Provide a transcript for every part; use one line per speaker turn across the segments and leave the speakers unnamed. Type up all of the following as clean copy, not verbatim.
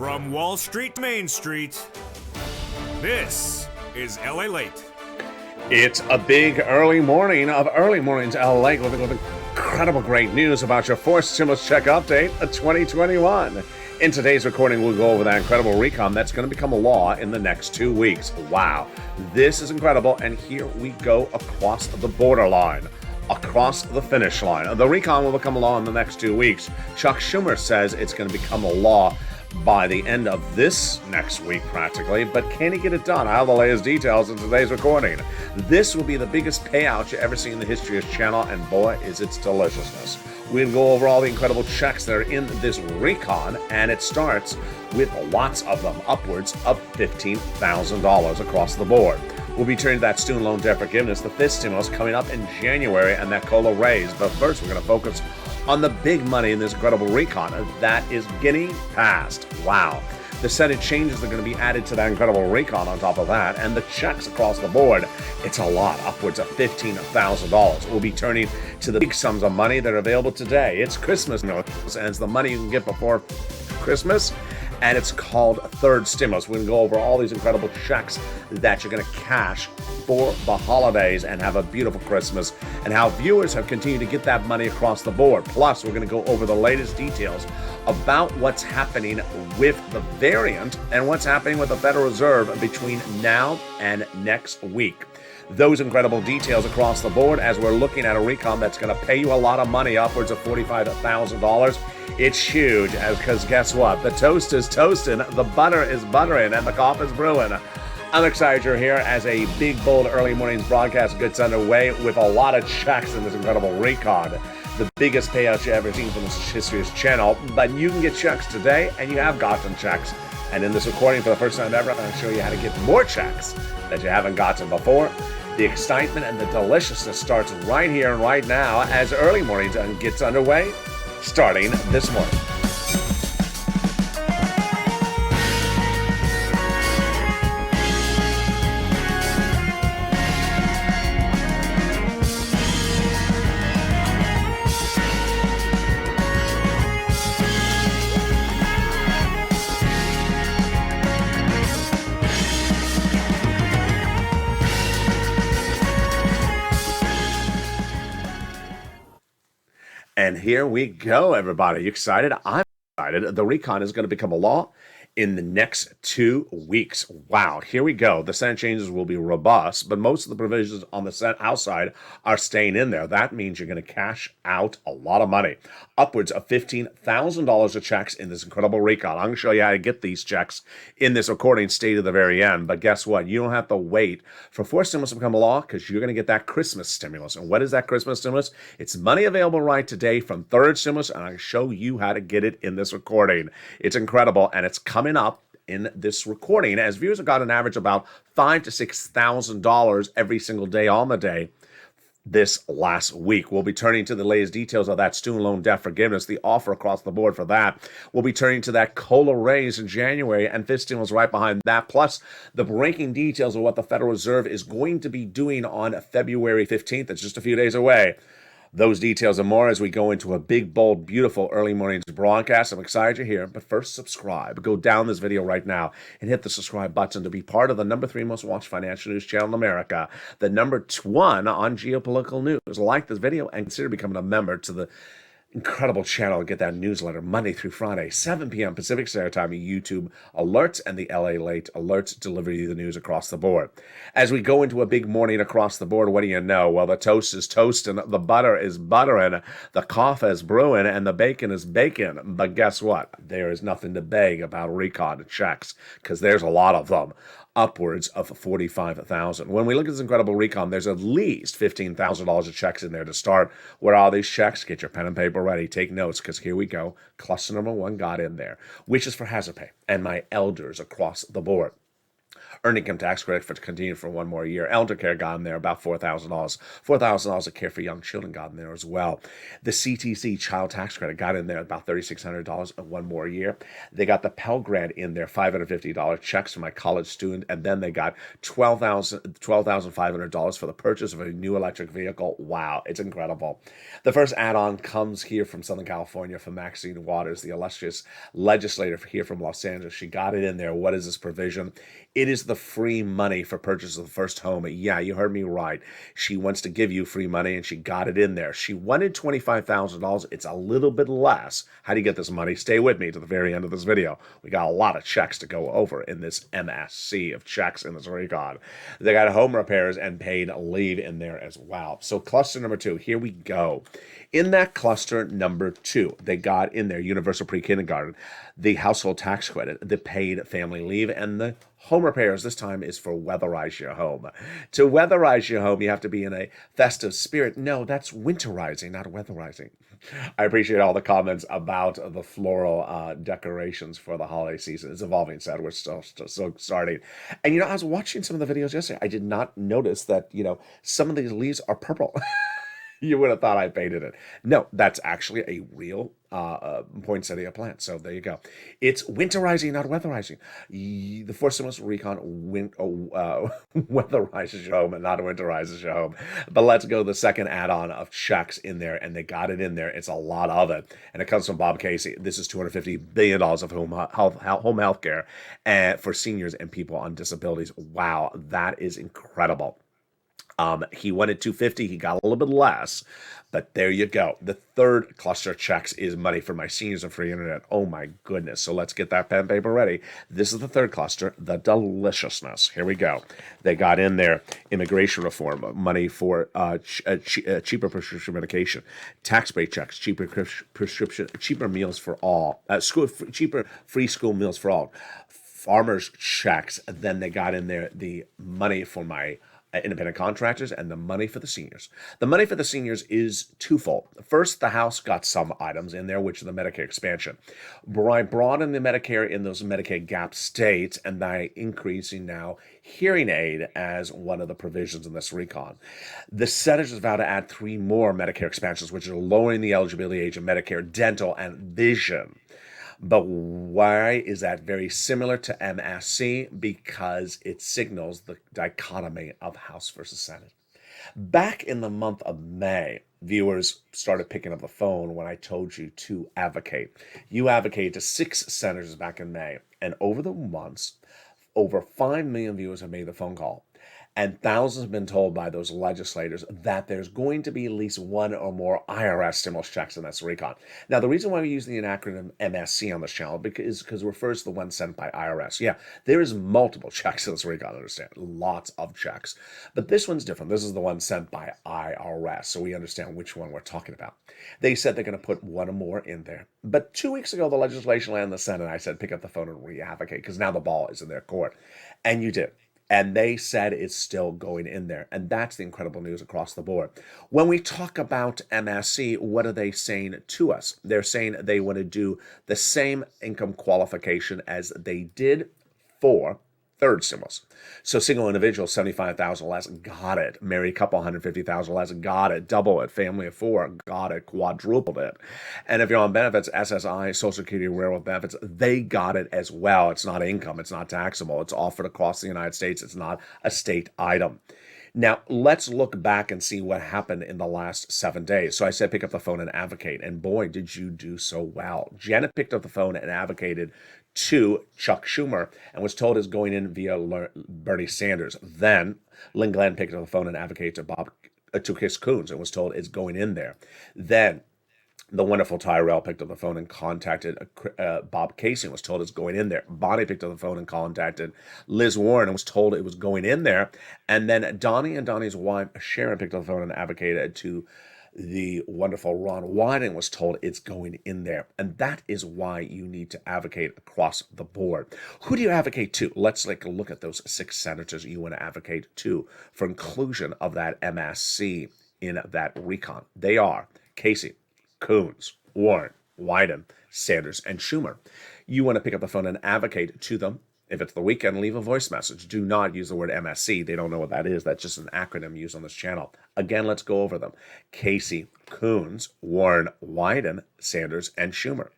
From Wall Street to Main Street, this is LALATE.
It's a big early morning of early mornings LA with incredible great news about your fourth stimulus check update of 2021. In today's recording, we'll go over that incredible recon that's going to become a law in the next 2 weeks. Wow, this is incredible, and here we go across the borderline. Across the finish line. The recon will become a law in the next 2 weeks. Chuck Schumer says it's going to become a law by the end of this next week, practically, but can he get it done? I'll have the latest details in today's recording. This will be the biggest payout you ever see in the history of this channel, and boy, is its deliciousness. We're going to go over all the incredible checks that are in this recon, and it starts with lots of them, upwards of $15,000 across the board. We'll be turning to that student loan debt forgiveness, the fifth stimulus coming up in January, and that COLA raise. But first, we're going to focus on the big money in this incredible recon, and that is getting passed. Wow. The Senate changes that are going to be added to that incredible recon on top of that, and the checks across the board, it's a lot, upwards of $15,000. We'll be turning to the big sums of money that are available today. It's Christmas, and it's the money you can get before Christmas, and it's called third stimulus. We're going to go over all these incredible checks that you're going to cash for the holidays and have a beautiful Christmas, and how viewers have continued to get that money across the board. Plus, we're going to go over the latest details about what's happening with the variant and what's happening with the Federal Reserve between now and next week. Those incredible details across the board as we're looking at a recon that's going to pay you a lot of money, upwards of $45,000. It's huge, because guess what? The toast is toasting, the butter is buttering, and the coffee is brewing. I'm excited you're here as a big, bold early mornings broadcast gets underway with a lot of checks in this incredible recon. The biggest payout you ever seen from this history of this channel, but you can get checks today, and you have gotten checks. And in this recording, for the first time ever, I'm going to show you how to get more checks that you haven't gotten before. The excitement and the deliciousness starts right here and right now as early mornings gets underway, starting this morning. And here we go, everybody. You excited? I'm excited. The recon is going to become a law in the next 2 weeks. Wow, here we go. The Senate changes will be robust, but most of the provisions on the Senate House side are staying in there. That means you're going to cash out a lot of money. Upwards of $15,000 of checks in this incredible recon. I'm going to show you how to get these checks in this recording stay to the very end. But guess what? You don't have to wait for fourth stimulus to become a law, because you're going to get that Christmas stimulus. And what is that Christmas stimulus? It's money available right today from third stimulus, and I'll show you how to get it in this recording. It's incredible, and it's coming up in this recording as viewers have got an average about $5,000 to $6,000 every single day on the day this last week. We'll be turning to the latest details of that student loan debt forgiveness, the offer across the board for that. We'll be turning to that COLA raise in January, and fifth stimulus right behind that, plus the breaking details of what the Federal Reserve is going to be doing on February 15th. It's just a few days away. Those details and more as we go into a big, bold, beautiful early mornings broadcast. I'm excited you're here, but first subscribe. Go down this video right now and hit the subscribe button to be part of the number 3 most watched financial news channel in America, the number 1 on geopolitical news. Like this video and consider becoming a member to the incredible channel and get that newsletter Monday through Friday, 7 p.m. Pacific Standard Time, YouTube alerts, and the LALATE alerts deliver you the news across the board. As we go into a big morning across the board, what do you know? Well, the toast is toasting, the butter is buttering, the coffee is brewing, and the bacon is baking. But guess what? There is nothing to beg about recon checks, because there's a lot of them. Upwards of $45,000. When we look at this incredible recon, there's at least $15,000 of checks in there to start. What are these checks? Get your pen and paper ready. Take notes, because here we go. Cluster number 1 got in there, which is for hazard pay and my elders across the board. Earned income tax credit for continued for one more year. Elder care got in there about $4,000. $4,000 of care for young children got in there as well. The CTC child tax credit got in there about $3,600 of one more year. They got the Pell Grant in there, $550 checks for my college student, and then they got $12,500 for the purchase of a new electric vehicle. Wow, it's incredible. The first add-on comes here from Southern California from Maxine Waters, the illustrious legislator here from Los Angeles. She got it in there. What is this provision? It is the free money for purchase of the first home. Yeah, you heard me right. She wants to give you free money, and she got it in there. She wanted $25,000. It's a little bit less. How do you get this money? Stay with me to the very end of this video. We got a lot of checks to go over in this MSC of checks in this recon. They got home repairs and paid leave in there as well. So cluster number 2, here we go. In that cluster number 2, they got in there universal pre-kindergarten, the household tax credit, the paid family leave, and the home repairs. This time is for weatherize your home. To weatherize your home, you have to be in a festive spirit. No, that's winterizing, not weatherizing. I appreciate all the comments about the floral decorations for the holiday season. It's evolving, sad. We're still starting. And, I was watching some of the videos yesterday. I did not notice that, some of these leaves are purple. You would have thought I painted it. No, that's actually a real poinsettia plant. So there you go. It's winterizing, not weatherizing. The Force Stimulus Recon weatherizes your home and not winterizes your home. But let's go the second add-on of checks in there, and they got it in there. It's a lot of it. And it comes from Bob Casey. This is $250 billion of home health care for seniors and people on disabilities. Wow, that is incredible. He wanted 250. He got a little bit less, but there you go. The third cluster of checks is money for my seniors and free internet. Oh my goodness. So let's get that pen and paper ready. This is the third cluster, the deliciousness. Here we go. They got in there immigration reform, money for cheaper prescription medication, tax break checks, cheaper meals for all, cheaper free school meals for all, farmers checks. Then they got in there the money for my independent contractors and the money for the seniors. The money for the seniors is twofold. First, the House got some items in there, which are the Medicare expansion. I brought in the Medicare in those Medicaid gap states, and by increasing now hearing aid as one of the provisions in this recon. The Senate is about to add 3 more Medicare expansions, which are lowering the eligibility age of Medicare, dental, and vision. But why is that very similar to MSC? Because it signals the dichotomy of House versus Senate. Back in the month of May, viewers started picking up the phone when I told you to advocate. You advocated to 6 senators back in May, and over the months, over 5 million viewers have made the phone call. And thousands have been told by those legislators that there's going to be at least 1 or more IRS stimulus checks in this recon. Now, the reason why we use the acronym MSC on this channel is because it refers to the one sent by IRS. Yeah, there is multiple checks in this recon, understand. Lots of checks. But this one's different. This is the one sent by IRS, so we understand which one we're talking about. They said they're going to put 1 or more in there. But 2 weeks ago, the legislation landed in the Senate. I said, pick up the phone and re-advocate, because now the ball is in their court. And you did. And they said it's still going in there. And that's the incredible news across the board. When we talk about MSC, what are they saying to us? They're saying they want to do the same income qualification as they did for third stimulus. So single individual, $75,000 less, got it. Married couple, $150,000 less, got it. Double it. Family of 4, got it. Quadrupled it. And if you're on benefits, SSI, Social Security, railroad benefits, they got it as well. It's not income. It's not taxable. It's offered across the United States. It's not a state item. Now, let's look back and see what happened in the last 7 days. So I said, pick up the phone and advocate. And boy, did you do so well. Janet picked up the phone and advocated to Chuck Schumer and was told is going in via Bernie Sanders. Then Lynn Glenn picked up the phone and advocated to Chris Coons and was told it's going in there. Then the wonderful Tyrell picked up the phone and contacted Bob Casey and was told it's going in there. Bonnie picked up the phone and contacted Liz Warren and was told it was going in there. And then Donnie and Donnie's wife, Sharon, picked up the phone and advocated to the wonderful Ron Wyden and was told it's going in there. And that is why you need to advocate across the board. Who do you advocate to? Let's look at those 6 senators you want to advocate to for inclusion of that MSC in that recon. They are Casey, Coons, Warren, Wyden, Sanders, and Schumer. You want to pick up the phone and advocate to them If it's the weekend, leave a voice message. Do not use the word MSC. They don't know what that is. That's just an acronym used on this channel. Again, let's go over them. Casey, Coons, Warren, Wyden, Sanders, and Schumer.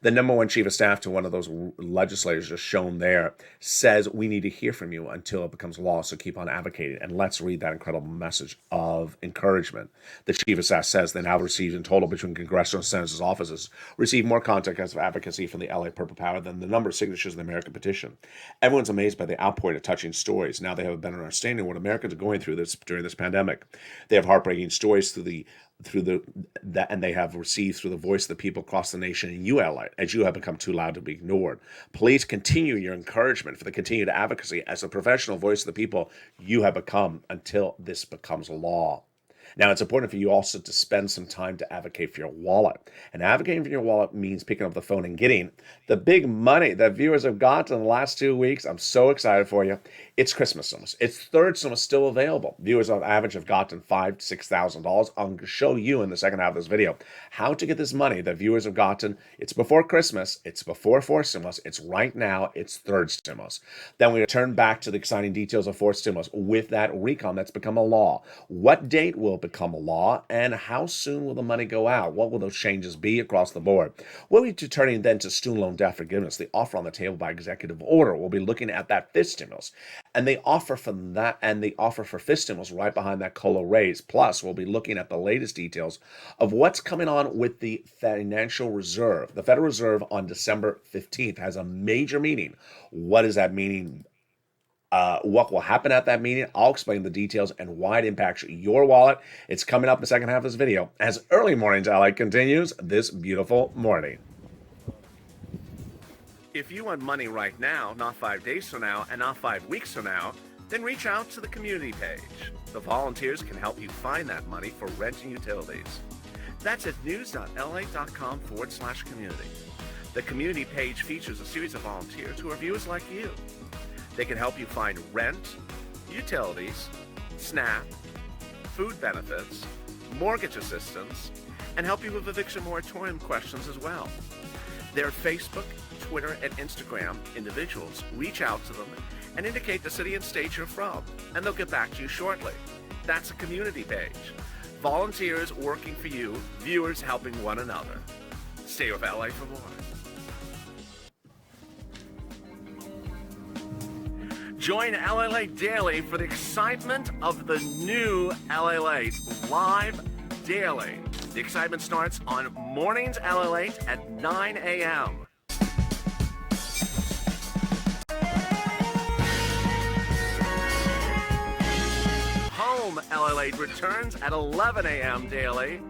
The number one chief of staff to one of those legislators just shown there says we need to hear from you until it becomes law, so keep on advocating. And let's read that incredible message of encouragement. The chief of staff says they now received in total between congressional and senators' offices, received more contact of advocacy from the LA Purple Power than the number of signatures in the American petition. Everyone's amazed by the outpouring of touching stories. Now they have a better understanding of what Americans are going through during this pandemic. They have heartbreaking stories and they have received through the voice of the people across the nation in ULA, as you have become too loud to be ignored. Please continue your encouragement for the continued advocacy as a professional voice of the people you have become until this becomes law. Now, it's important for you also to spend some time to advocate for your wallet. And advocating for your wallet means picking up the phone and getting the big money that viewers have got in the last 2 weeks. I'm so excited for you. It's Christmas stimulus. It's third stimulus still available. Viewers on average have gotten $5,000 to $6,000. I'm going to show you in the second half of this video how to get this money that viewers have gotten. It's before Christmas. It's before fourth stimulus. It's right now. It's third stimulus. Then we return back to the exciting details of fourth stimulus with that recon that's become a law. What date will it become a law, and how soon will the money go out? What will those changes be across the board? We'll be turning then to student loan debt forgiveness, the offer on the table by executive order. We'll be looking at that fifth stimulus, and the offer for fifth stimulus right behind that COLA raise. Plus, we'll be looking at the latest details of what's coming on with the financial reserve. The Federal Reserve on December 15th has a major meeting. What is that meeting? What will happen at that meeting? I'll explain the details and why it impacts your wallet. It's coming up in the second half of this video as Early Mornings LA continues this beautiful morning. If you want money right now, not 5 days from now, and not 5 weeks from now, then reach out to the community page. The volunteers can help you find that money for rent and utilities. That's at news.la.com/community. The community page features a series of volunteers who are viewers like you. They can help you find rent, utilities, SNAP, food benefits, mortgage assistance, and help you with eviction moratorium questions as well. Their Facebook, Twitter, and Instagram individuals reach out to them and indicate the city and state you're from, and they'll get back to you shortly. That's a community page. Volunteers working for you, viewers helping one another. Stay with LA for more. Join LALATE daily for the excitement of the new LALATE live daily. The excitement starts on Mornings LALATE at 9 a.m. Home LALATE returns at 11 a.m. daily.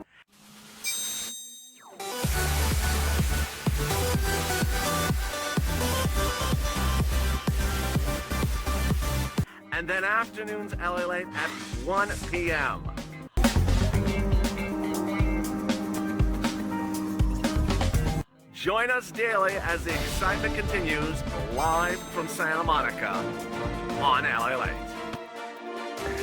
And then afternoons LALATE at 1 p.m. Join us daily as the excitement continues live from Santa Monica on LALATE.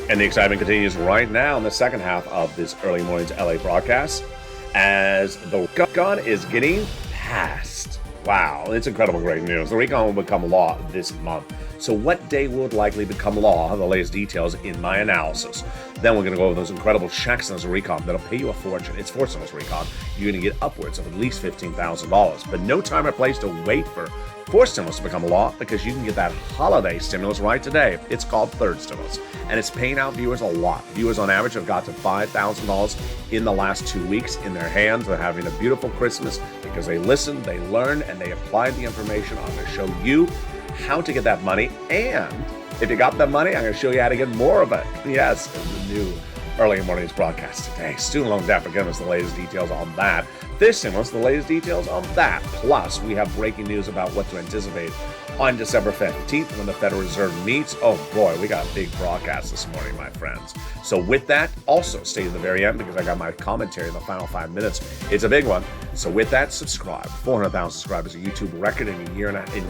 And the excitement continues right now in the second half of this Early Mornings LA broadcast as the recon is getting passed. Wow, it's incredible great news. The recon will become law this month. So what day will it likely become law? The latest details in my analysis. Then we're going to go over those incredible checks as a recon that'll pay you a fortune. It's fourth stimulus recon. You're going to get upwards of at least $15,000. But no time or place to wait for fourth stimulus to become a law, because you can get that holiday stimulus right today. It's called third stimulus, and it's paying out viewers a lot. Viewers on average have got to $5,000 in the last 2 weeks in their hands. They're having a beautiful Christmas because they listened, they learned, and they applied the information. I'm going to show you how to get that money, and if you got that money, I'm going to show you how to get more of it. Yes, in the new Early Mornings broadcast today. Student loan debt forgiveness, the latest details on that. This stimulus, the latest details on that. Plus, we have breaking news about what to anticipate on December 15th when the Federal Reserve meets. Oh boy, we got a big broadcast this morning, my friends. So with that, also stay to the very end because I got my commentary in the final 5 minutes. It's a big one. So with that, subscribe. 400,000 subscribers, a YouTube record in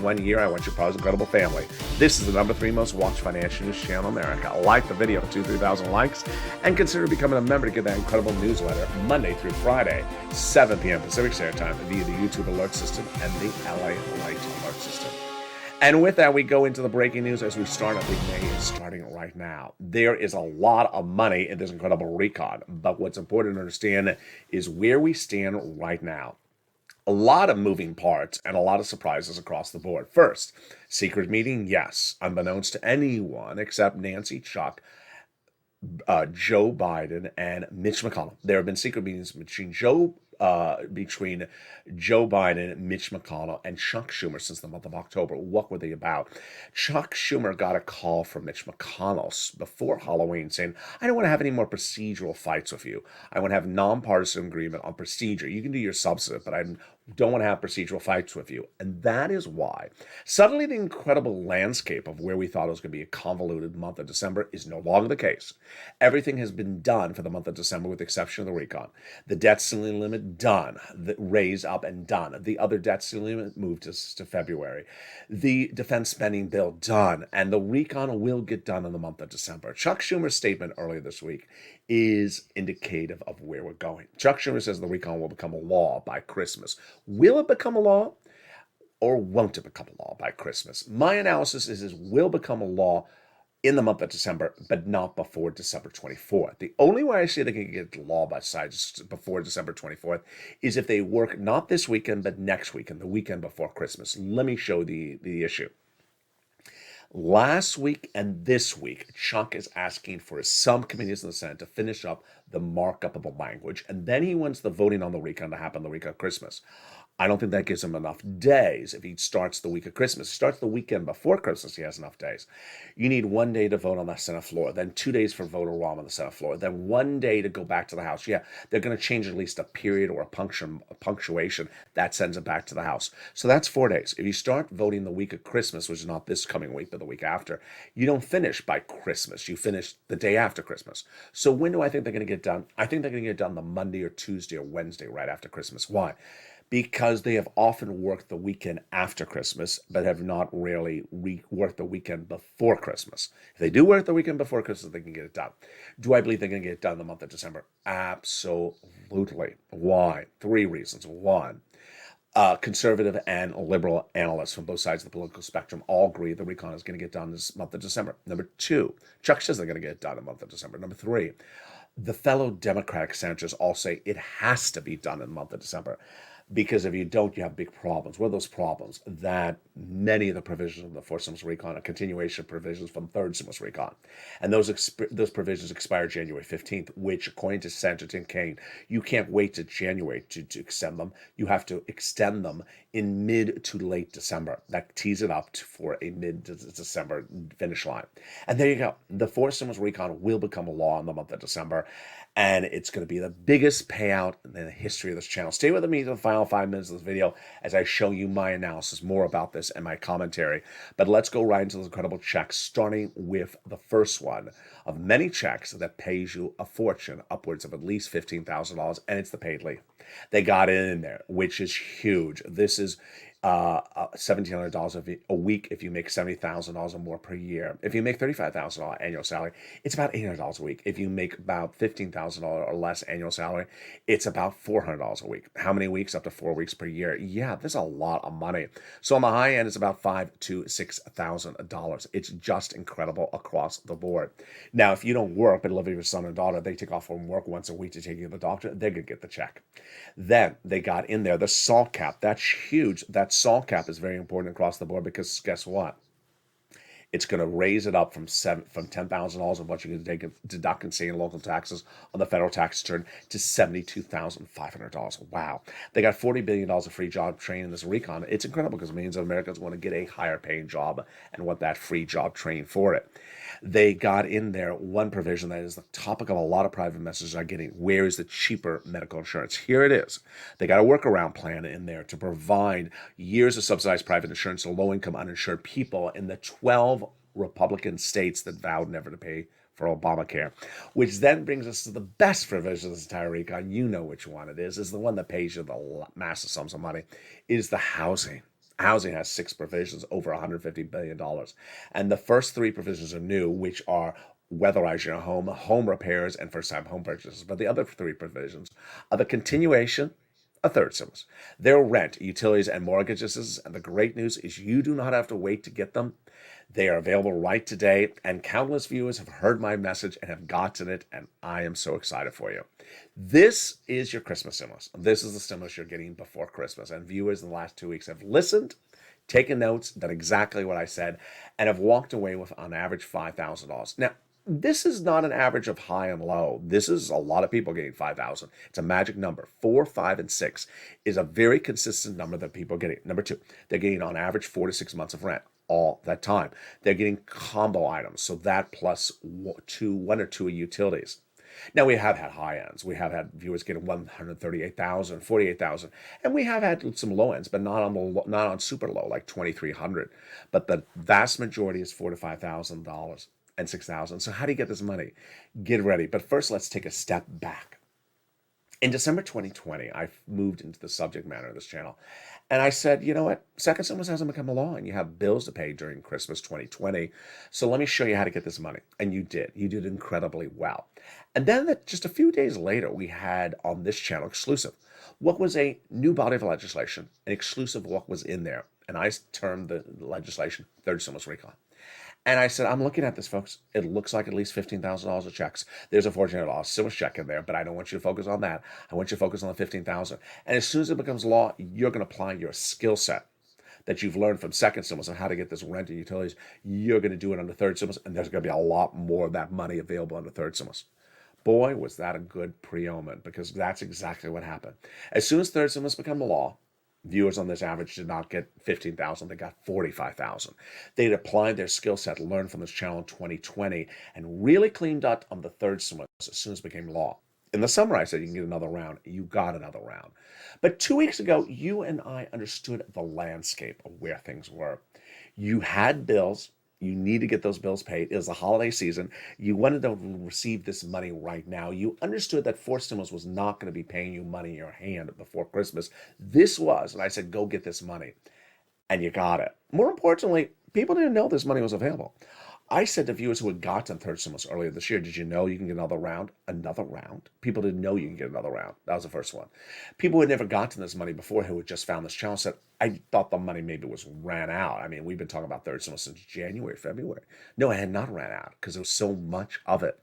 1 year. I want your proud, incredible family. This is the #3 most watched financial news channel in America. Like the video, 2,000-3,000 likes, and consider becoming a member to get that incredible newsletter Monday through Friday, 7 p.m. Pacific Standard Time via the YouTube alert system and the LALATE alert system. And with that, we go into the breaking news as we start. I think May is starting right now. There is a lot of money in this incredible recon, but what's important to understand is where we stand right now. A lot of moving parts and a lot of surprises across the board. First, secret meeting, yes, unbeknownst to anyone except Nancy, Chuck, Joe Biden, and Mitch McConnell. There have been secret meetings between Joe Biden, Mitch McConnell, and Chuck Schumer since the month of October. What were they about? Chuck Schumer got a call from Mitch McConnell before Halloween saying, I don't want to have any more procedural fights with you. I want to have nonpartisan agreement on procedure. You can do your substantive, but I don't want to have procedural fights with you. And that is why suddenly the incredible landscape of where we thought it was going to be a convoluted month of December is no longer the case. Everything has been done for the month of December with the exception of the recon. The debt ceiling limit done, the raise up and done. The other debt ceiling limit moved to February. The defense spending bill done, and the recon will get done in the month of December. Chuck Schumer's statement earlier this week is indicative of where we're going. Chuck Schumer says the recon will become a law by Christmas. Will it become a law or won't it become a law by Christmas? My analysis is it will become a law in the month of December, but not before December 24th. The only way I see they can get the law before December 24th is if they work not this weekend, but next weekend, the weekend before Christmas. Let me show the issue. Last week and this week, Chuck is asking for his subcommittees in the Senate to finish up the markup of the language, and then he wants the voting on the recon to happen the week of Christmas. I don't think that gives him enough days if he starts the week of Christmas. Starts the weekend before Christmas, he has enough days. You need 1 day to vote on the Senate floor, then 2 days for vote on the Senate floor, then 1 day to go back to the House. Yeah, they're going to change at least a period or a punctuation. That sends it back to the House. So that's 4 days. If you start voting the week of Christmas, which is not this coming week, but the week after, you don't finish by Christmas. You finish the day after Christmas. So when do I think they're going to get done? I think they're going to get done the Monday or Tuesday or Wednesday right after Christmas. Why? Because they have often worked the weekend after Christmas, but have not really worked the weekend before Christmas. If they do work the weekend before Christmas, they can get it done. Do I believe they're going to get it done in the month of December? Absolutely. Why? 3 reasons. One, conservative and liberal analysts from both sides of the political spectrum all agree the recon is going to get done this month of December. Number 2, Chuck says they're going to get it done in the month of December. Number 3, the fellow Democratic senators all say it has to be done in the month of December. Because if you don't, you have big problems. What are those problems? That many of the provisions of the fourth stimulus recon are continuation provisions from third stimulus recon. And those provisions expire January 15th, which, according to Senator Danny Kean, you can't wait to January to extend them. You have to extend them in mid to late December. That tees it up for a mid-December finish line. And there you go. The fourth stimulus recon will become a law in the month of December. And it's going to be the biggest payout in the history of this channel. Stay with me for the final 5 minutes of this video as I show you my analysis, more about this and my commentary. But let's go right into those incredible checks, starting with the first one of many checks that pays you a fortune, upwards of at least $15,000, and it's the paid leave. They got it in there, which is huge. This is $1,700 a week if you make $70,000 or more per year. If you make $35,000 annual salary, it's about $800 a week. If you make about $15,000 or less annual salary, it's about $400 a week. How many weeks? Up to 4 weeks per year. Yeah, there's a lot of money. So on the high end, it's about $5,000 to $6,000. It's just incredible across the board. Now, if you don't work but live with your son and daughter, they take off from work once a week to take you to the doctor, they're going to get the check. Then they got in there the SALT cap. That's huge. That SALT cap is very important across the board because guess what? It's going to raise it up from $10,000 of what you can deduct in state and local taxes on the federal tax return to $72,500. Wow. They got $40 billion of free job training in this recon. It's incredible because millions of Americans want to get a higher paying job and want that free job training for it. They got in there one provision that is the topic of a lot of private messages are getting. Where is the cheaper medical insurance? Here it is. They got a workaround plan in there to provide years of subsidized private insurance to low-income uninsured people in the 12 Republican states that vowed never to pay for Obamacare, which then brings us to the best provision of this entire recon. You know which one it is the one that pays you the massive sums of money, is the housing. Housing has 6 provisions, over $150 billion. And the first 3 provisions are new, which are weatherize your home repairs, and first-time home purchases. But the other 3 provisions are the continuation a third stimulus. Their rent, utilities, and mortgages. And the great news is you do not have to wait to get them. They are available right today, and countless viewers have heard my message and have gotten it, and I am so excited for you. This is your Christmas stimulus. This is the stimulus you're getting before Christmas, and viewers in the last 2 weeks have listened, taken notes, done exactly what I said, and have walked away with, on average, $5,000. Now, this is not an average of high and low. This is a lot of people getting 5,000. It's a magic number. 4, 5, and 6 is a very consistent number that people are getting. Number 2, they're getting on average 4 to 6 months of rent all that time. They're getting combo items, so that plus 1 or 2 utilities. Now, we have had high ends. We have had viewers getting 138,000, 48,000, and we have had some low ends, but not on super low like 2,300. But the vast majority is $4,000 to $5,000 and $6,000. So how do you get this money? Get ready. But first, let's take a step back. In December 2020, I moved into the subject matter of this channel, and I said, you know what? Second stimulus hasn't become a law, and you have bills to pay during Christmas 2020. So let me show you how to get this money. And you did. You did incredibly well. And then just a few days later, we had on this channel exclusive what was a new body of legislation, an exclusive what was in there. And I termed the legislation third stimulus recon. And I said, I'm looking at this, folks. It looks like at least $15,000 of checks. There's a $1,400 stimulus check in there, but I don't want you to focus on that. I want you to focus on the $15,000. And as soon as it becomes law, you're going to apply your skill set that you've learned from second stimulus on how to get this rent and utilities. You're going to do it under third stimulus, and there's going to be a lot more of that money available under third stimulus. Boy, was that a good pre-omen, because that's exactly what happened. As soon as third stimulus became the law, viewers on this average did not get 15,000, they got 45,000. They'd applied their skill set, learned from this channel in 2020, and really cleaned up on the third stimulus as soon as it became law. In the summer, I said you can get another round. You got another round. But 2 weeks ago, you and I understood the landscape of where things were. You had bills. You need to get those bills paid. It was the holiday season. You wanted to receive this money right now. You understood that fourth stimulus was not going to be paying you money in your hand before Christmas. This was, and I said, go get this money. And you got it. More importantly, people didn't know this money was available. I said to viewers who had gotten third stimulus earlier this year, did you know you can get another round? Another round? People didn't know you can get another round. That was the first one. People who had never gotten this money before, who had just found this channel, said, I thought the money maybe was ran out. I mean, we've been talking about third stimulus since January, February. No, it had not ran out because there was so much of it.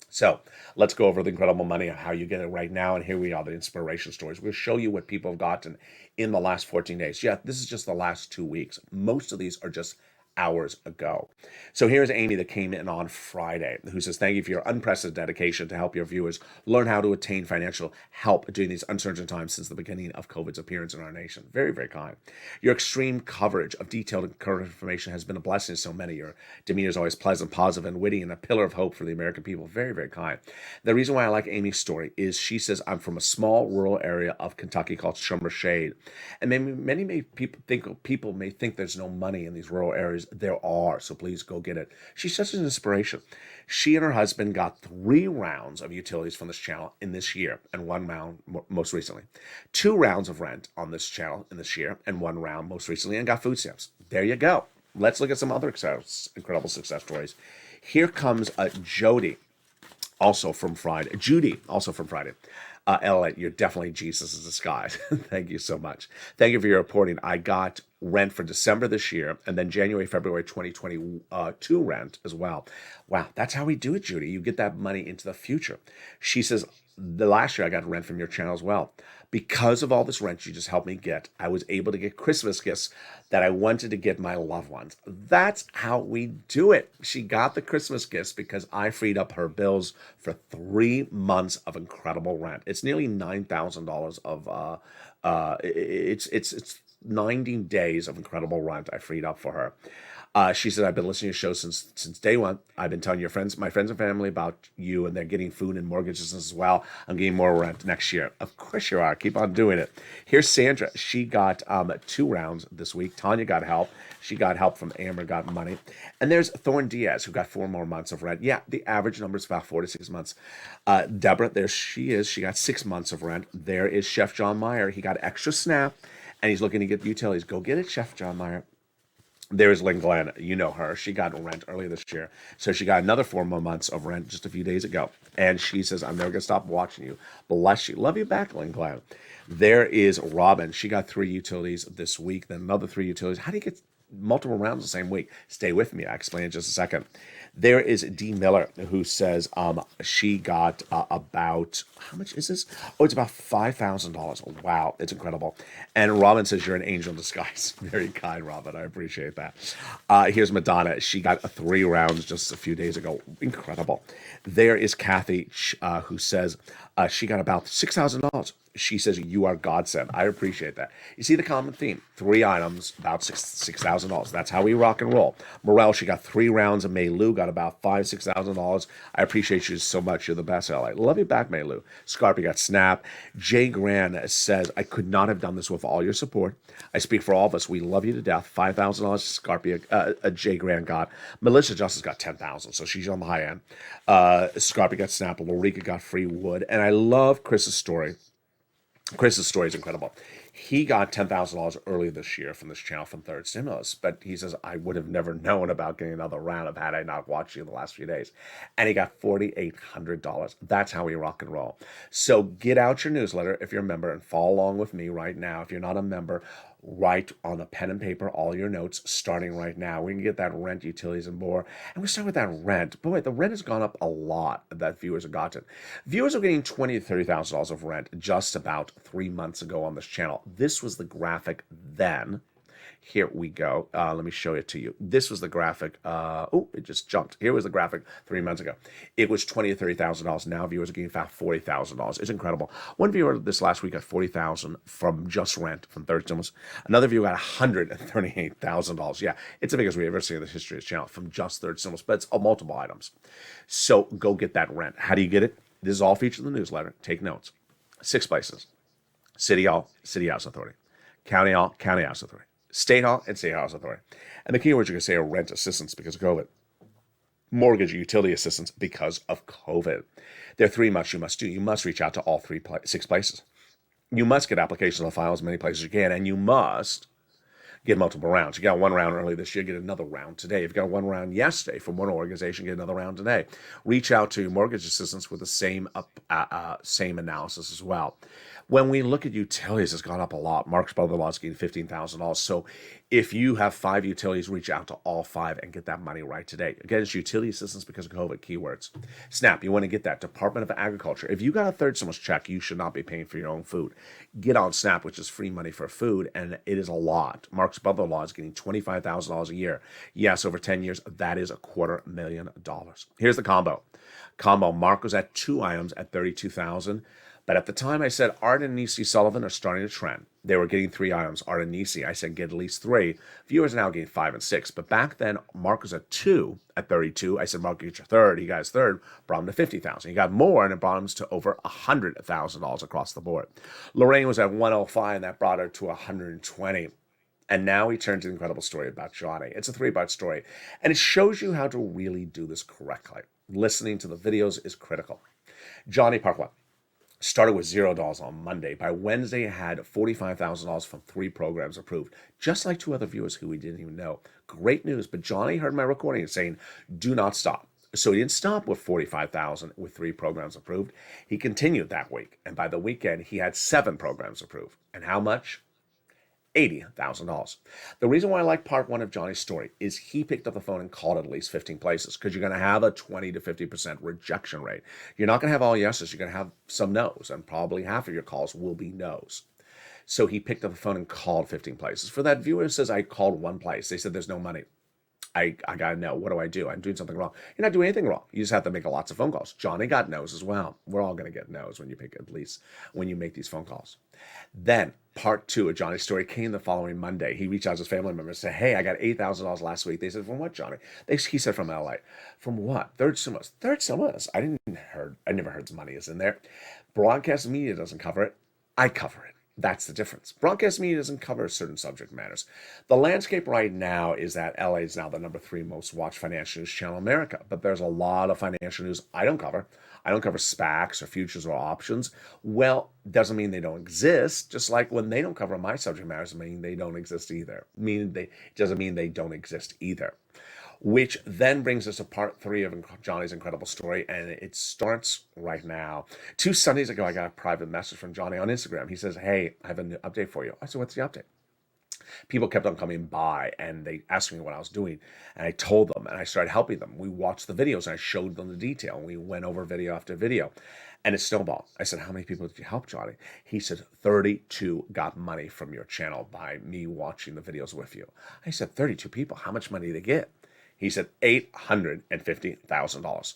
So let's go over the incredible money and how you get it right now. And here we are, the inspiration stories. We'll show you what people have gotten in the last 14 days. Yeah, this is just the last 2 weeks. Most of these are just hours ago. So here's Amy that came in on Friday, who says, thank you for your unprecedented dedication to help your viewers learn how to attain financial help during these uncertain times since the beginning of COVID's appearance in our nation. Very, very kind. Your extreme coverage of detailed and current information has been a blessing to so many. Your demeanor is always pleasant, positive, and witty, and a pillar of hope for the American people. Very, very kind. The reason why I like Amy's story is she says, I'm from a small rural area of Kentucky called Summer Shade. And people may think there's no money in these rural areas. There are, so please go get it. She's such an inspiration. She and her husband got 3 rounds of utilities from this channel in this year, and 1 round most recently. 2 rounds of rent on this channel in this year, and 1 round most recently, and got food stamps. There you go. Let's look at some other incredible success stories. Here comes Judy, also from Friday. LALATE, you're definitely Jesus in disguise. Thank you so much. Thank you for your reporting. I got rent for December this year, and then January, February 2022 rent as well. Wow, that's how we do it, Judy. You get that money into the future. She says, the last year I got rent from your channel as well. Because of all this rent you just helped me get, I was able to get Christmas gifts that I wanted to get my loved ones. That's how we do it. She got the Christmas gifts because I freed up her bills for 3 months of incredible rent. It's nearly $9,000 of it's 90 days of incredible rent I freed up for her. She said, I've been listening to your show since day one. I've been telling my friends and family about you, and they're getting food and mortgages as well. I'm getting more rent next year. Of course you are. Keep on doing it. Here's Sandra. She got 2 rounds this week. Tanya got help. She got help from Amber, got money. And there's Thorn Diaz, who got 4 more months of rent. Yeah, the average number is about 4 to 6 months. Deborah, there she is. She got 6 months of rent. There is Chef John Meyer. He got extra SNAP, and he's looking to get utilities. Go get it, Chef John Meyer. There's Lynn Glenn. You know her. She got rent earlier this year. So she got another 4 more months of rent just a few days ago. And she says, I'm never going to stop watching you. Bless you. Love you back, Lynn Glenn. There is Robin. She got 3 utilities this week, then another 3 utilities. How do you get multiple rounds the same week? Stay with me. I'll explain in just a second. There is D. Miller, who says she got about, how much is this? Oh, it's about $5,000. Wow, it's incredible. And Robin says, you're an angel in disguise. Very kind, Robin. I appreciate that. Here's Madonna. She got 3 rounds just a few days ago. Incredible. There is Kathy, who says she got about $6,000. She says, you are godsend. I appreciate that. You see the common theme. 3 items, about $6,000. That's how we rock and roll. Morel, she got 3 rounds, and May Lou got about $6,000. I appreciate you so much. You're the best, LA. Love you back, May Lou. Scarpy got Snap. Jay Gran says, I could not have done this with all your support. I speak for all of us. We love you to death. $5,000 Scarpy, Jay Gran got. Melissa Justice got $10,000, so she's on the high end. Scarpy got Snap. Lorica got free wood. And I love Chris's story. Chris's story is incredible. He got $10,000 earlier this year from this channel from Third Stimulus, but he says, I would have never known about getting another round of had I not watched you the last few days. And he got $4,800. That's how we rock and roll. So get out your newsletter if you're a member and follow along with me right now. If you're not a member, write on a pen and paper all your notes starting right now. We can get that rent, utilities, and more. And we start with that rent. Boy, the rent has gone up a lot that viewers have gotten. Viewers are getting $20,000 to $30,000 of rent just about 3 months ago on this channel. This was the graphic then. Here we go. Let me show it to you. This was the graphic. Oh, it just jumped. Here was the graphic 3 months ago. It was $20,000 to $30,000. Now viewers are getting about $40,000. It's incredible. One viewer this last week got $40,000 from just rent from Third Stimulus. Another viewer got $138,000. Yeah, it's the biggest we've ever seen in the history of this channel from just Third Stimulus, but it's multiple items. So go get that rent. How do you get it? This is all featured in the newsletter. Take notes. 6 places: City Hall, City House Authority; County Hall, County House Authority; State Hall, and State House Authority. And the keywords you can say are rent assistance because of COVID, mortgage utility assistance because of COVID. There are 3 much you must do. You must reach out to all 6 places. You must get applications on file as many places as you can, and you must get multiple rounds. You got 1 round early this year, get another round today. If you got 1 round yesterday from one organization, get another round today. Reach out to your mortgage assistants with the same analysis as well. When we look at utilities, it's gone up a lot. Mark's brother-in-law is getting $15,000. So if you have 5 utilities, reach out to all 5 and get that money right today. Again, it's utility assistance because of COVID keywords. Snap, you want to get that. Department of Agriculture. If you got a third stimulus check, you should not be paying for your own food. Get on Snap, which is free money for food, and it is a lot. Mark's brother-in-law is getting $25,000 a year. Yes, over 10 years, that is $250,000. Here's the combo. Mark was at 2 items at $32,000. But at the time I said Art and Nisi Sullivan are starting to trend. They were getting 3 items. Art and Nisi, I said get at least 3. Viewers are now getting 5 and 6. But back then, Mark was at 2 at 32. I said, Mark, get your third. He got his third, brought him to $50,000. He got more, and it brought him to over $100,000 across the board. Lorraine was at 105, and that brought her to 120. And now he turns to an incredible story about Johnny. It's a 3-part story, and it shows you how to really do this correctly. Listening to the videos is critical. Johnny, part 1. Started with $0 on Monday. By Wednesday, had $45,000 from 3 programs approved, just like 2 other viewers who we didn't even know. Great news, but Johnny heard my recording saying, do not stop. So he didn't stop with $45,000 with 3 programs approved. He continued that week, and by the weekend, he had 7 programs approved. And how much? $80,000. The reason why I like part 1 of Johnny's story is he picked up the phone and called at least 15 places because you're going to have a 20 to 50% rejection rate. You're not going to have all yeses. You're going to have some no's, and probably half of your calls will be no's. So he picked up the phone and called 15 places. For that viewer who says, I called 1 place, they said there's no money. I got to know. What do I do? I'm doing something wrong. You're not doing anything wrong. You just have to make lots of phone calls. Johnny got no's as well. We're all going to get no's when you pick, at least when you make these phone calls. Then part 2 of Johnny's story came the following Monday. He reached out to his family members and said, hey, I got $8,000 last week. They said, from what, Johnny? He said, from LA. From what? Third stimulus. Third stimulus. I never heard the money is in there. Broadcast media doesn't cover it. I cover it. That's the difference. Broadcast media doesn't cover certain subject matters. The landscape right now is that LA is now the number 3 most watched financial news channel in America. But there's a lot of financial news I don't cover. I don't cover SPACs or futures or options. Well, doesn't mean they don't exist. Just like when they don't cover my subject matters, doesn't mean they don't exist either. Doesn't mean they don't exist either. Which then brings us to part 3 of Johnny's incredible story, and it starts right now. 2 Sundays ago, I got a private message from Johnny on Instagram. He says, "Hey, I have a new update for you." I said, "What's the update?" People kept on coming by and they asked me what I was doing, and I told them and I started helping them. We watched the videos and I showed them the detail, and we went over video after video, and it snowballed. I said, "How many people did you help, Johnny?" He said, 32 got money from your channel by me watching the videos with you. I said, 32 people, how much money did they get? He said, $850,000.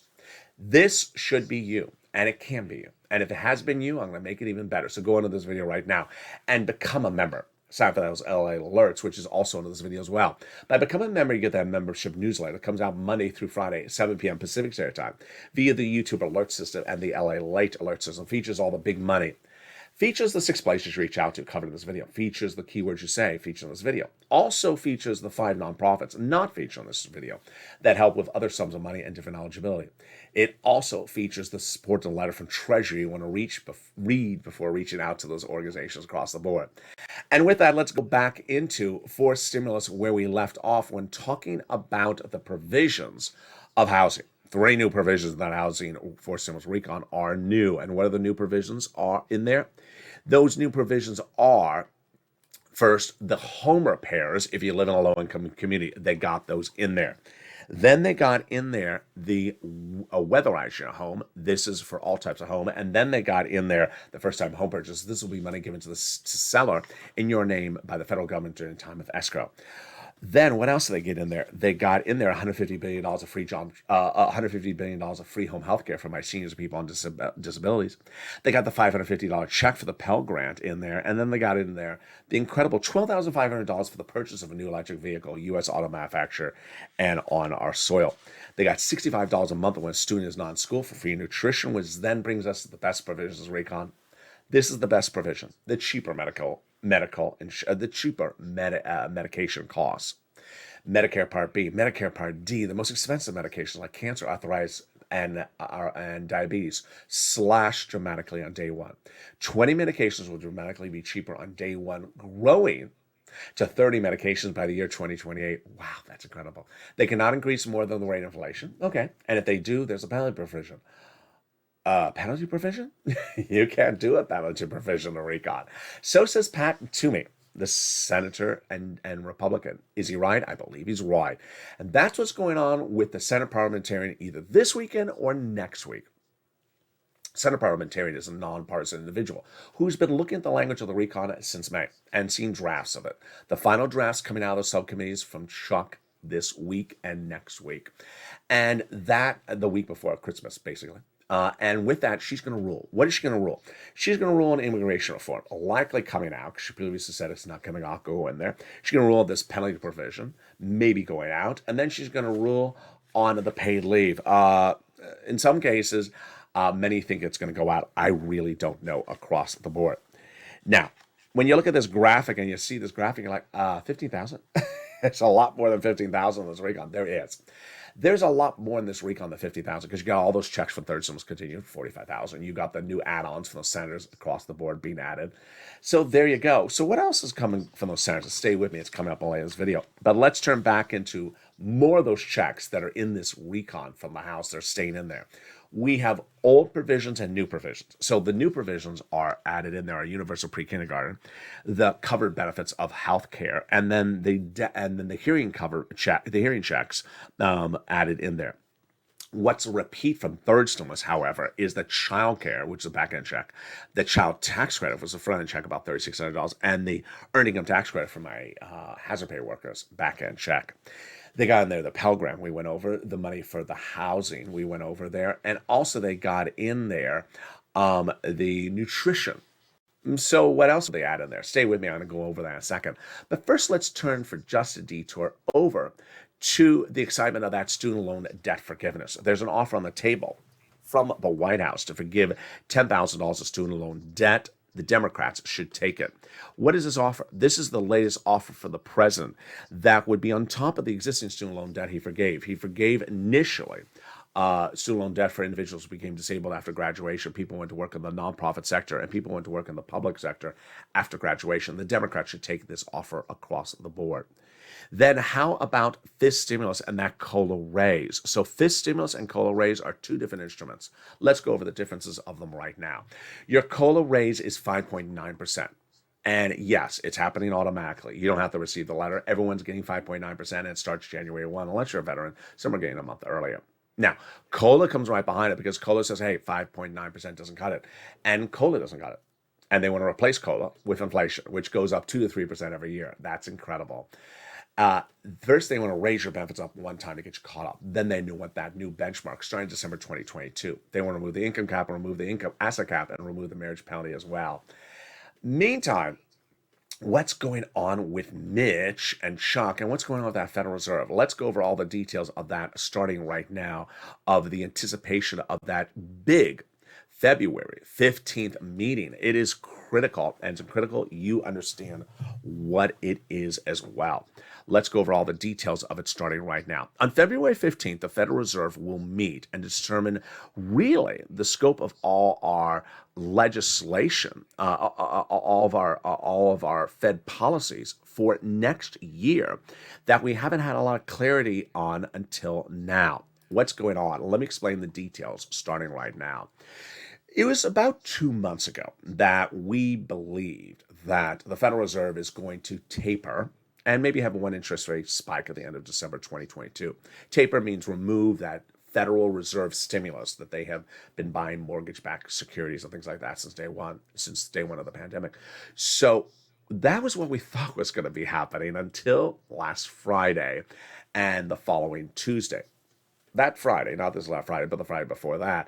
This should be you, and it can be you. And if it has been you, I'm going to make it even better. So go into this video right now and become a member. Sign for those LA alerts, which is also into this video as well. By becoming a member, you get that membership newsletter. It comes out Monday through Friday, 7 p.m. Pacific Standard Time, via the YouTube alert system and the LALATE alert system. Features all the big money. Features the 6 places you reach out to covered in this video. Features the keywords you say featured in this video. Also features the 5 nonprofits not featured in this video that help with other sums of money and different eligibility. It also features the support letter from Treasury you want to read before reaching out to those organizations across the board. And with that, let's go back into forced stimulus where we left off when talking about the provisions of housing. 3 new provisions that housing forced stimulus recon are new. And what are the new provisions are in there? Those new provisions are, first, the home repairs. If you live in a low-income community, they got those in there. Then they got in there the weatherize your home. This is for all types of home. And then they got in there the first-time home purchase. This will be money given to the seller in your name by the federal government during time of escrow. Then what else did they get in there? They got in there $150 billion of free $150 billion of free home health care for my seniors and people on disabilities. They got the $550 check for the Pell Grant in there. And then they got in there the incredible $12,500 for the purchase of a new electric vehicle, U.S. auto manufacturer, and on our soil. They got $65 a month when a student is not in school for free nutrition, which then brings us to the best provisions, Recon. This is the best provision, the cheaper medication costs. Medicare Part B, Medicare Part D, the most expensive medications like cancer, arthritis, and diabetes slash dramatically on day 1. 20 medications will dramatically be cheaper on day 1, growing to 30 medications by the year 2028. Wow, that's incredible. They cannot increase more than the rate of inflation. Okay, and if they do, there's a penalty provision. Penalty provision? You can't do a penalty provision in recon. So says Pat Toomey, the senator and Republican. Is he right? I believe he's right. And that's what's going on with the Senate parliamentarian either this weekend or next week. Senate parliamentarian is a nonpartisan individual who's been looking at the language of the recon since May and seen drafts of it. The final drafts coming out of the subcommittees from Chuck this week and next week. And that the week before Christmas, basically. And with that, she's going to rule. What is she going to rule? She's going to rule on immigration reform, likely coming out, because she previously said it's not coming out, go in there. She's going to rule on this penalty provision, maybe going out. And then she's going to rule on the paid leave. In some cases, many think it's going to go out. I really don't know across the board. Now, when you look at this graphic and you see this graphic, you're like, 15,000? It's a lot more than 15,000 in this recon. There is. There's a lot more in this recon than 50,000 because you got all those checks for third stimulus continued, 45,000. You got the new add-ons from those senators across the board being added. So there you go. So what else is coming from those senators? Stay with me. It's coming up in this video. But let's turn back into more of those checks that are in this recon from the House. They're staying in there. We have old provisions and new provisions. So the new provisions are added in there: are universal pre-kindergarten, the covered benefits of health care, and then the hearing checks added in there. What's a repeat from third stimulus, however, is the child care, which is a back-end check. The child tax credit was a front-end check, about $3,600, and the earned income tax credit for my hazard pay workers, back-end check. They got in there the Pell Grant, we went over. The money for the housing, we went over there. And also they got in there the nutrition. So what else did they add in there? Stay with me, I'm going to go over that in a second. But first, let's turn for just a detour over to the excitement of that student loan debt forgiveness. There's an offer on the table from the White House to forgive $10,000 of student loan debt. The Democrats should take it. What is this offer? This is the latest offer for the president that would be on top of the existing student loan debt he forgave. He forgave initially Student loan debt for individuals became disabled after graduation. People went to work in the nonprofit sector, and people went to work in the public sector after graduation. The Democrats should take this offer across the board. Then how about FIST stimulus and that COLA raise? So FIST stimulus and COLA raise are two different instruments. Let's go over the differences of them right now. Your COLA raise is 5.9%. And yes, it's happening automatically. You don't have to receive the letter. Everyone's getting 5.9%, and it starts January 1, unless you're a veteran. Some are getting a month earlier. Now, COLA comes right behind it because COLA says, hey, 5.9% doesn't cut it. And COLA doesn't cut it. And they want to replace COLA with inflation, which goes up 2 to 3% every year. That's incredible. First, they want to raise your benefits up one time to get you caught up. Then they want that new benchmark starting December 2022. They want to remove the income cap and remove the income asset cap and remove the marriage penalty as well. Meantime, what's going on with Mitch and Chuck and what's going on with that Federal Reserve? Let's go over all the details of that starting right now, of the anticipation of that big February 15th meeting. It is critical, and it's critical you understand what it is as well. Let's go over all the details of it starting right now. On February 15th, the Federal Reserve will meet and determine really the scope of all our legislation, all of our Fed policies for next year that we haven't had a lot of clarity on until now. What's going on? Let me explain the details starting right now. It was about 2 months ago that we believed that the Federal Reserve is going to taper and maybe have one interest rate spike at the end of December 2022. Taper means remove that Federal Reserve stimulus that they have been buying mortgage-backed securities and things like that since day one of the pandemic. So that was what we thought was going to be happening until last Friday and the following Tuesday. That Friday, not this last Friday, but the Friday before that,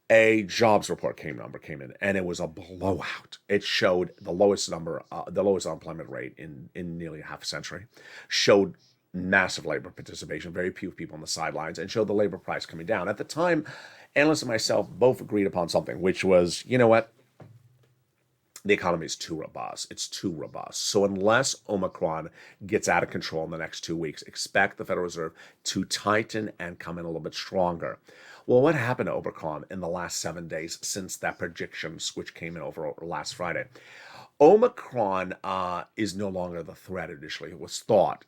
a jobs report came in, and it was a blowout. It showed the lowest unemployment rate in nearly half a century, showed massive labor participation, very few people on the sidelines, and showed the labor price coming down. At the time, analysts and myself both agreed upon something, which was, you know what? The economy is too robust. It's too robust. So unless Omicron gets out of control in the next 2 weeks, expect the Federal Reserve to tighten and come in a little bit stronger. Well, what happened to Omicron in the last 7 days since that prediction switch came in over last Friday? Omicron is no longer the threat initially. It was thought.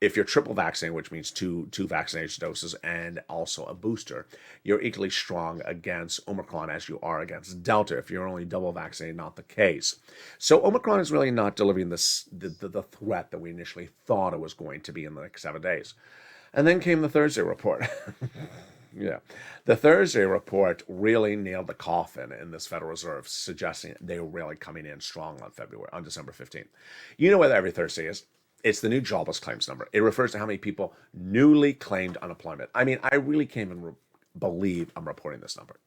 If you're triple vaccinated, which means two vaccination doses and also a booster, you're equally strong against Omicron as you are against Delta. If you're only double vaccinated, not the case. So Omicron is really not delivering the threat that we initially thought it was going to be in the next 7 days. And then came the Thursday report. Yeah. The Thursday report really nailed the coffin in this Federal Reserve, suggesting they were really coming in strong on December 15th. You know what every Thursday is? It's the new jobless claims number. It refers to how many people newly claimed unemployment. I mean, I really can't even believe I'm reporting this number.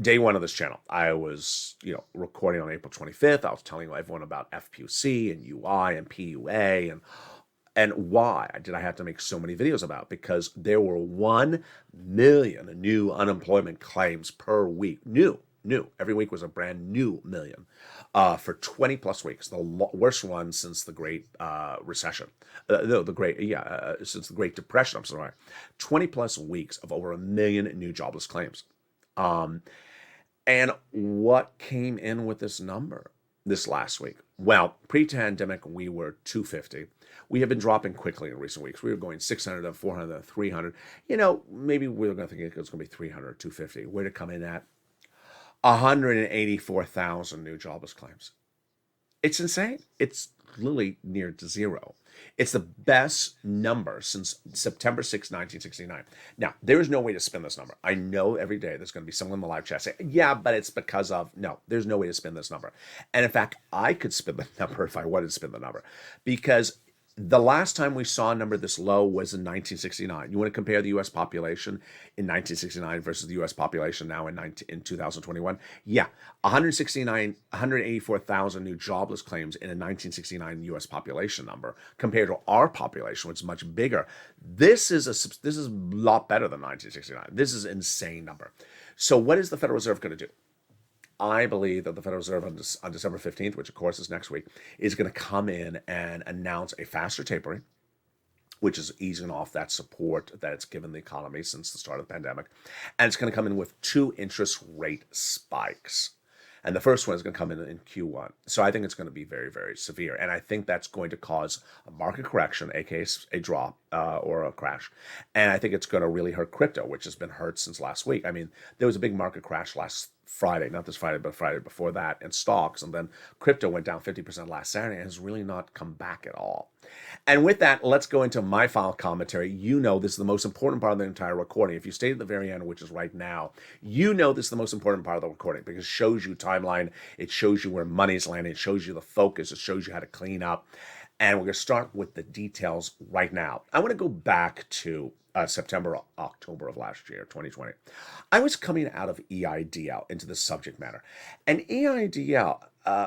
Day one of this channel, I was, recording on April 25th. I was telling everyone about FPUC and UI and PUA and why did I have to make so many videos about? Because there were 1 million new unemployment claims per week. New. Every week was a brand new million for 20 plus weeks. The worst one since the Great Recession. Since the Great Depression, I'm sorry. 20 plus weeks of over 1 million new jobless claims. And what came in with this number this last week? Well, pre-pandemic, we were 250. We have been dropping quickly in recent weeks. We were going 600 to 400 to 300. Maybe we were going to think it was going to be 300 or 250. Where to come in at? 184,000 new jobless claims. It's insane. It's literally near to zero. It's the best number since September 6, 1969. Now, there is no way to spin this number. I know every day there's going to be someone in the live chat saying, yeah, but it's because of... No, there's no way to spin this number. And in fact, I could spin the number if I wanted to spin the number. Because the last time we saw a number this low was in 1969. You want to compare the U.S. population in 1969 versus the U.S. population now in 2021? Yeah, 184,000 new jobless claims in a 1969 U.S. population number compared to our population, which is much bigger. This is a lot better than 1969. This is an insane number. So what is the Federal Reserve going to do? I believe that the Federal Reserve on December 15th, which of course is next week, is going to come in and announce a faster tapering, which is easing off that support that it's given the economy since the start of the pandemic. And it's going to come in with 2 interest rate spikes. And the first one is going to come in Q1. So I think it's going to be very, very severe. And I think that's going to cause a market correction, aka a drop or a crash. And I think it's going to really hurt crypto, which has been hurt since last week. I mean, there was a big market crash last Friday, not this Friday, but Friday before that, in stocks. And then crypto went down 50% last Saturday and has really not come back at all. And with that, let's go into my final commentary. You know this is the most important part of the entire recording. If you stayed at the very end, which is right now, you know this is the most important part of the recording because it shows you timeline, it shows you where money's landing, it shows you the focus, it shows you how to clean up. And we're going to start with the details right now. I want to go back to September, October of last year, 2020. I was coming out of EIDL into the subject matter. And EIDL,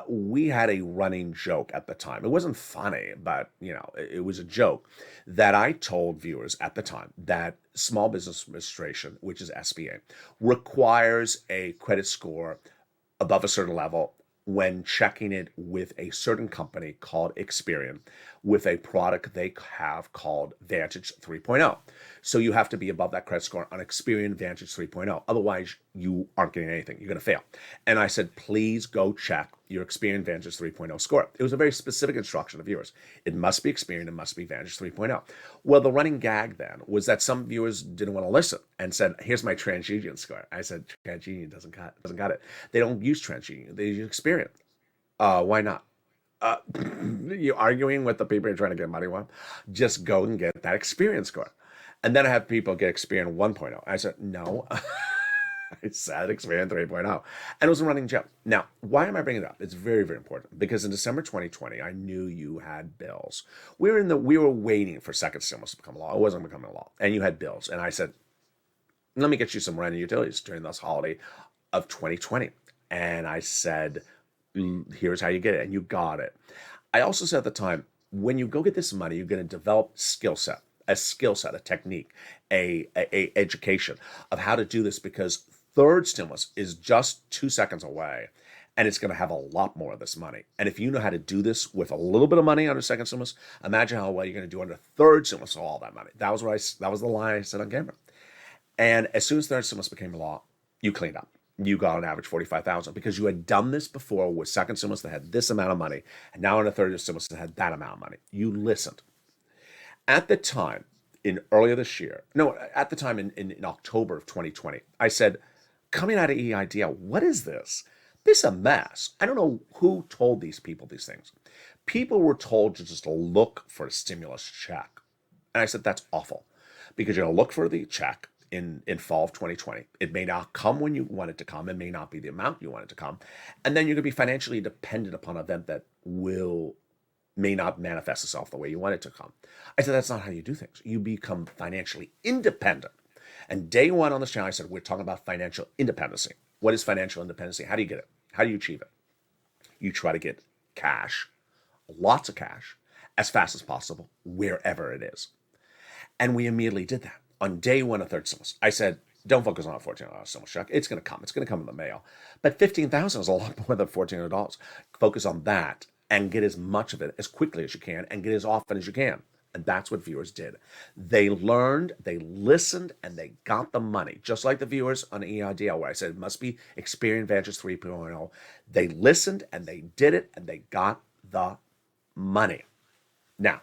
we had a running joke at the time. It wasn't funny, but it was a joke that I told viewers at the time that Small Business Administration, which is SBA, requires a credit score above a certain level when checking it with a certain company called Experian with a product they have called Vantage 3.0. So you have to be above that credit score on Experian Vantage 3.0. Otherwise, you aren't getting anything. You're going to fail. And I said, please go check your Experian Vantage 3.0 score. It was a very specific instruction to viewers. It must be Experian. It must be Vantage 3.0. Well, the running gag then was that some viewers didn't want to listen and said, here's my TransUnion score. I said, TransUnion doesn't got it. They don't use TransUnion. They use Experian. Why not? You're arguing with the people you're trying to get money with? Just go and get that Experian score. And then I have people get Experian 1.0. I said, no. I said Experian 3.0. And it was a running joke. Now, why am I bringing it up? It's very, very important because in December 2020, I knew you had bills. We were waiting for second stimulus to become a law. It wasn't becoming a law. And you had bills. And I said, let me get you some rent and utilities during this holiday of 2020. And I said, here's how you get it. And you got it. I also said at the time, when you go get this money, you're going to develop a skill set, a technique, a education of how to do this because third stimulus is just 2 seconds away and it's going to have a lot more of this money. And if you know how to do this with a little bit of money under second stimulus, imagine how well you're going to do under third stimulus with all that money. That was the line I said on camera. And as soon as third stimulus became a law, you cleaned up. You got on average $45,000 because you had done this before with second stimulus that had this amount of money, and now in a third stimulus that had that amount of money. You listened. At the time, in October of 2020, I said, coming out of EIDL, what is this? This is a mess. I don't know who told these people these things. People were told to just look for a stimulus check. And I said, that's awful because you're going to look for the check in fall of 2020. It may not come when you want it to come. It may not be the amount you want it to come. And then you're going to be financially dependent upon an event that may not manifest itself the way you want it to come. I said, that's not how you do things. You become financially independent. And day one on this channel, I said, we're talking about financial independency. What is financial independency? How do you get it? How do you achieve it? You try to get cash, lots of cash, as fast as possible, wherever it is. And we immediately did that. On day one of third stimulus, I said, don't focus on a $1,400 stimulus check. It's going to come. It's going to come in the mail. But $15,000 is a lot more than $1,400. Focus on that and get as much of it as quickly as you can and get as often as you can. And that's what viewers did. They learned, they listened, and they got the money. Just like the viewers on EIDL, where I said it must be Experian Vantage 3.0. They listened, and they did it, and they got the money. Now,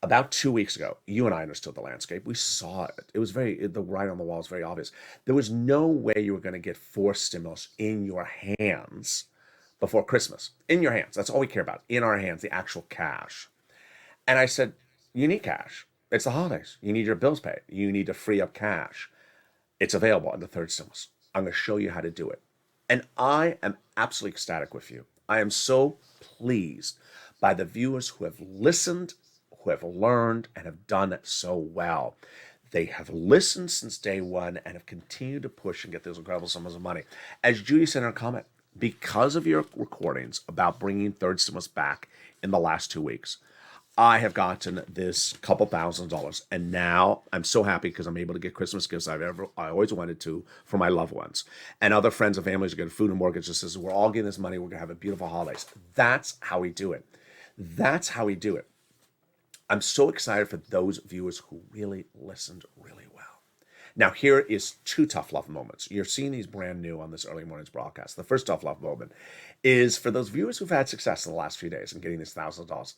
about 2 weeks ago, you and I understood the landscape. We saw it. It was the writing on the wall was very obvious. There was no way you were going to get forced stimulus in your hands before Christmas. In your hands. That's all we care about. In our hands, the actual cash. And I said, you need cash. It's the holidays. You need your bills paid. You need to free up cash. It's available in the third stimulus. I'm going to show you how to do it. And I am absolutely ecstatic with you. I am so pleased by the viewers who have listened, who have learned, and have done it so well. They have listened since day one and have continued to push and get those incredible sums of money. As Judy said in her comment, because of your recordings about bringing third stimulus back in the last 2 weeks, I have gotten this couple $1,000s, and now I'm so happy because I'm able to get Christmas gifts I always wanted to for my loved ones. And other friends and families are getting food and mortgages. We're all getting this money. We're going to have a beautiful holidays. That's how we do it. That's how we do it. I'm so excited for those viewers who really listened really well. Now, here is two tough love moments. You're seeing these brand new on this early mornings broadcast. The first tough love moment is for those viewers who've had success in the last few days and getting this $1,000.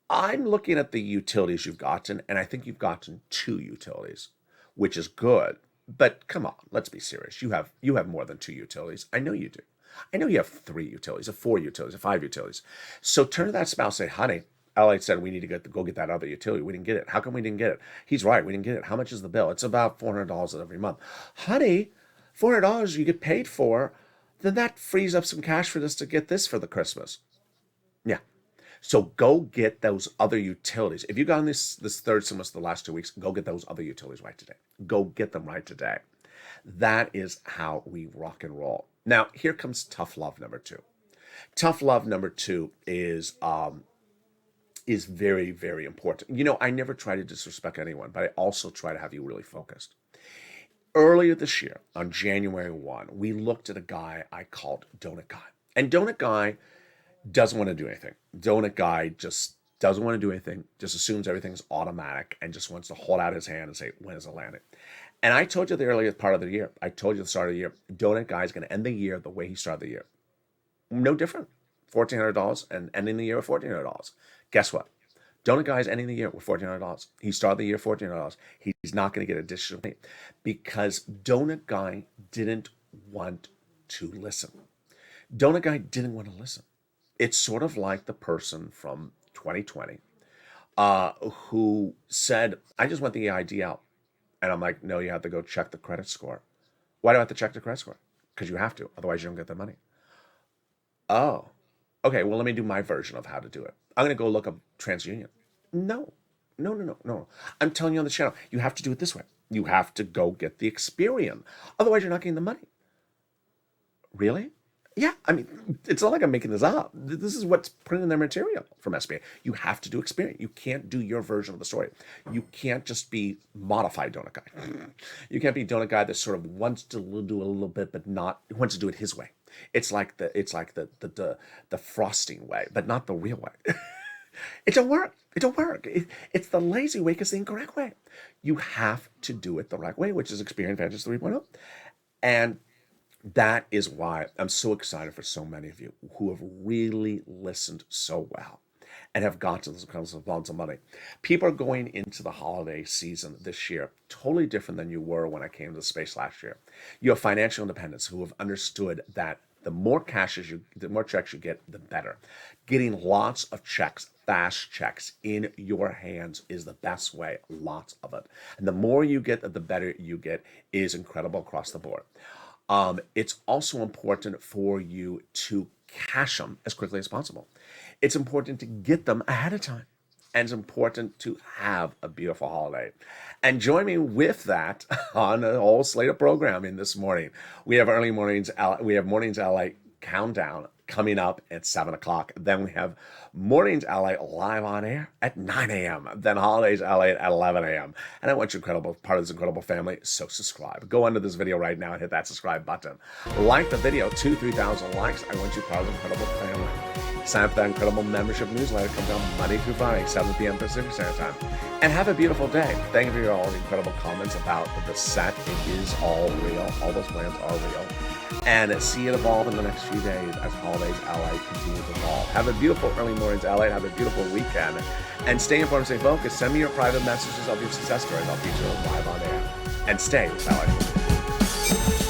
I'm looking at the utilities you've gotten, and I think you've gotten 2 utilities, which is good. But come on, let's be serious. You have more than 2 utilities. I know you do. I know you have 3 utilities, or 4 utilities, or 5 utilities. So turn to that spouse and say, honey, LALATE said we need to go get that other utility. We didn't get it. How come we didn't get it? He's right. We didn't get it. How much is the bill? It's about $400 every month. Honey, $400 you get paid for, then that frees up some cash for us to get this for the Christmas. Yeah. So go get those other utilities. If you got on this third semester the last 2 weeks, go get those other utilities right today. Go get them right today. That is how we rock and roll. Now, here comes tough love number 2. Tough love number 2 is very, very important. You know, I never try to disrespect anyone, but I also try to have you really focused. Earlier this year, on January 1, we looked at a guy I called Donut Guy. And Donut Guy doesn't want to do anything. Donut Guy just doesn't want to do anything, just assumes everything's automatic and just wants to hold out his hand and say, when is it landing? And I told you the earlier part of the year, I told you the start of the year, Donut Guy is going to end the year the way he started the year. No different. $1,400 and ending the year with $1,400. Guess what? Donut Guy is ending the year with $1,400. He started the year with $1,400. He's not going to get additional money because Donut Guy didn't want to listen. Donut Guy didn't want to listen. It's sort of like the person from 2020 who said, I just want the ID out. And I'm like, no, you have to go check the credit score. Why do I have to check the credit score? Because you have to. Otherwise, you don't get the money. Oh, okay. Well, let me do my version of how to do it. I'm going to go look up TransUnion. No. I'm telling you on the channel, you have to do it this way. You have to go get the Experian. Otherwise, you're not getting the money. Really? Yeah, I mean, it's not like I'm making this up. This is what's printed in their material from SBA. You have to do Experian. You can't do your version of the story. You can't just be modified Donut Guy. You can't be Donut Guy that sort of wants to do a little bit, but not wants to do it his way. It's like the frosting way, but not the real way. It don't work. It's the lazy way because the incorrect way. You have to do it the right way, which is Experian Advantage 3.0. And that is why I'm so excited for so many of you who have really listened so well and have gotten those kinds of amounts of money. People are going into the holiday season this year totally different than you were when I came to the space last year. You have financial independents who have understood that the more checks you get, the better. Getting lots of checks, fast checks in your hands is the best way, lots of it. And the more you get, the better you get is incredible across the board. It's also important for you to cash them as quickly as possible. It's important to get them ahead of time. And it's important to have a beautiful holiday. And join me with that on a whole slate of programming this morning. We have Mornings LA Countdown coming up at 7 o'clock. Then we have Mornings LA live on air at 9 a.m. Then Holidays LA at 11 a.m. And I want you part of this incredible family, so subscribe. Go under this video right now and hit that subscribe button. Like the video, 2,000-3,000 likes. I want you part of the incredible family. Sign up for that incredible membership newsletter. Come down Monday through Friday, 7 p.m. Pacific Standard Time. And have a beautiful day. Thank you for all the incredible comments about the set. It is all real. All those plans are real. And see it evolve in the next few days as Holidays LA continues to evolve. Have a beautiful early mornings LA. Have a beautiful weekend. And stay informed, stay focused. Send me your private messages of your success stories. I'll feature them live on air. And stay with LA.